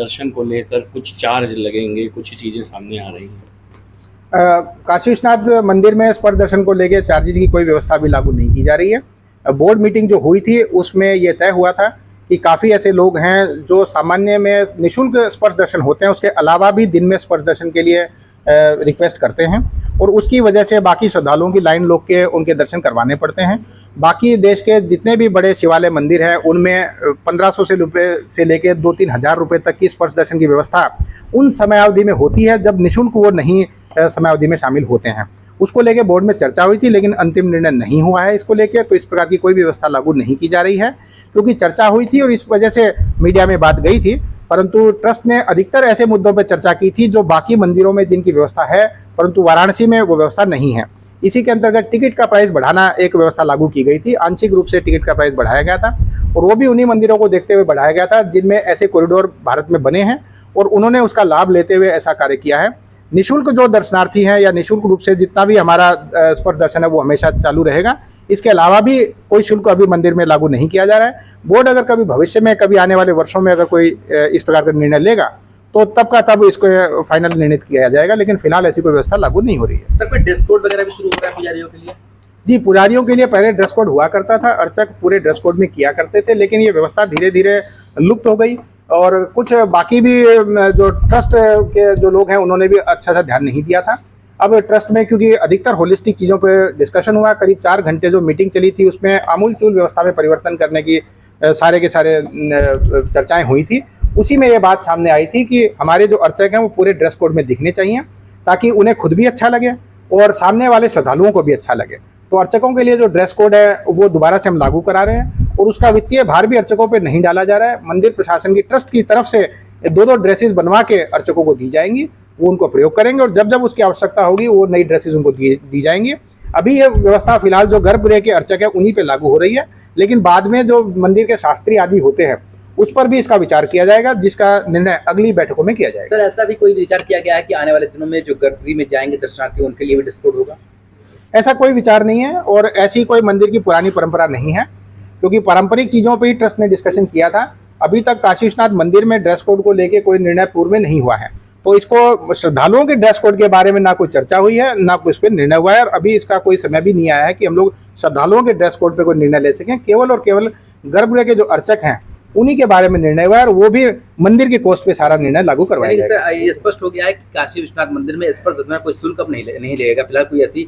दर्शन को लेकर कुछ चार्ज लगेंगे, कुछ चीज़ें सामने आ रही हैं। काशी विश्वनाथ मंदिर में स्पर्श दर्शन को लेकर चार्जेस की कोई व्यवस्था भी लागू नहीं की जा रही है। बोर्ड मीटिंग जो हुई थी उसमें ये तय हुआ था कि काफ़ी ऐसे लोग हैं जो सामान्य में निःशुल्क स्पर्श दर्शन होते हैं, उसके अलावा भी दिन में स्पर्श दर्शन के लिए रिक्वेस्ट करते हैं और उसकी वजह से बाकी श्रद्धालुओं की लाइन लोग के उनके दर्शन करवाने पड़ते हैं। बाकी देश के जितने भी बड़े शिवालय मंदिर हैं उनमें 1500 से रुपये से लेकर 2-3 हज़ार रुपये तक की स्पर्श दर्शन की व्यवस्था उन समयावधि में होती है जब निःशुल्क वो नहीं समयावधि में शामिल होते हैं। उसको लेके बोर्ड में चर्चा हुई थी लेकिन अंतिम निर्णय नहीं हुआ है इसको लेके, तो इस प्रकार की कोई व्यवस्था लागू नहीं की जा रही है क्योंकि चर्चा हुई थी और इस वजह से मीडिया में बात गई थी। परंतु ट्रस्ट ने अधिकतर ऐसे मुद्दों पर चर्चा की थी जो बाकी मंदिरों में जिनकी व्यवस्था है परंतु वाराणसी में वो व्यवस्था नहीं है। इसी के अंतर्गत टिकट का प्राइस बढ़ाना एक व्यवस्था लागू की गई थी। आंशिक रूप से टिकट का प्राइस बढ़ाया गया था और वो भी उन्हीं मंदिरों को देखते हुए बढ़ाया गया था जिनमें ऐसे कॉरिडोर भारत में बने हैं और उन्होंने उसका लाभ लेते हुए ऐसा कार्य किया है। निःशुल्क जो दर्शनार्थी हैं या निःशुल्क रूप से जितना भी हमारा स्पर्श दर्शन है वो हमेशा चालू रहेगा। इसके अलावा भी कोई शुल्क अभी मंदिर में लागू नहीं किया जा रहा है। बोर्ड अगर कभी भविष्य में कभी आने वाले वर्षों में अगर कोई इस प्रकार का निर्णय लेगा तो तब का तब इसको फाइनल निर्णित किया जाएगा, लेकिन फिलहाल ऐसी कोई व्यवस्था लागू नहीं हो रही है। सर, कोई ड्रेस कोड वगैरह भी शुरू हो रहा है पुजारियों के लिए? जी, पुजारियों के लिए पहले ड्रेस कोड हुआ करता था, अर्चक पूरे ड्रेस कोड में किया करते थे, लेकिन ये व्यवस्था धीरे धीरे लुप्त हो गई और कुछ बाकी भी जो ट्रस्ट के जो लोग हैं उन्होंने भी अच्छा सा ध्यान नहीं दिया था। अब ट्रस्ट में क्योंकि अधिकतर होलिस्टिक चीज़ों पे डिस्कशन हुआ, करीब 4 घंटे जो मीटिंग चली थी उसमें आमूल-चूल व्यवस्था में परिवर्तन करने की सारे के सारे चर्चाएं हुई थी। उसी में ये बात सामने आई थी कि हमारे जो अर्चक हैं वो पूरे ड्रेस कोड में दिखने चाहिए ताकि उन्हें खुद भी अच्छा लगे और सामने वाले श्रद्धालुओं को भी अच्छा लगे। तो अर्चकों के लिए जो ड्रेस कोड है वो दोबारा से हम लागू करा रहे हैं और उसका वित्तीय भार भी अर्चकों पे नहीं डाला जा रहा है। मंदिर प्रशासन की ट्रस्ट की तरफ से 2-2 ड्रेसेस बनवा के अर्चकों को दी जाएंगी, वो उनको प्रयोग करेंगे और जब जब उसकी आवश्यकता होगी वो नई ड्रेसेस उनको दी जाएंगी। अभी ये व्यवस्था फिलहाल जो गर्भगृह के अर्चक है उन्हीं पे लागू हो रही है, लेकिन बाद में जो मंदिर के शास्त्री आदि होते हैं उस पर भी इसका विचार किया जाएगा, जिसका निर्णय अगली बैठकों में किया जाएगा। सर, ऐसा भी कोई विचार किया गया है कि आने वाले दिनों में जो गर्भगृह में जाएंगे दर्शनार्थी उनके लिए भी ड्रेस कोड होगा? ऐसा कोई विचार नहीं है और ऐसी कोई मंदिर की पुरानी परंपरा नहीं है, क्योंकि पारंपरिक चीज़ों पे ही ट्रस्ट ने डिस्कशन किया था। अभी तक काशी विश्वनाथ मंदिर में ड्रेस कोड को लेके कोई निर्णय पूर्व में नहीं हुआ है, तो इसको श्रद्धालुओं के ड्रेस कोड के बारे में ना कोई चर्चा हुई है, ना कोई इस पर निर्णय हुआ है और अभी इसका कोई समय भी नहीं आया है कि हम लोग श्रद्धालुओं के ड्रेस कोड पे कोई निर्णय ले सकें। केवल और केवल गर्भगृह के जो अर्चक हैं उन्हीं के बारे में निर्णय हुआ है और वो भी मंदिर के कोष पे सारा निर्णय लागू करवाया जाएगा। ये स्पष्ट हो गया है कि काशी विश्वनाथ मंदिर में स्पर्श दर्शन में कोई शुल्क अब नहीं लगेगा। फिलहाल कोई ऐसी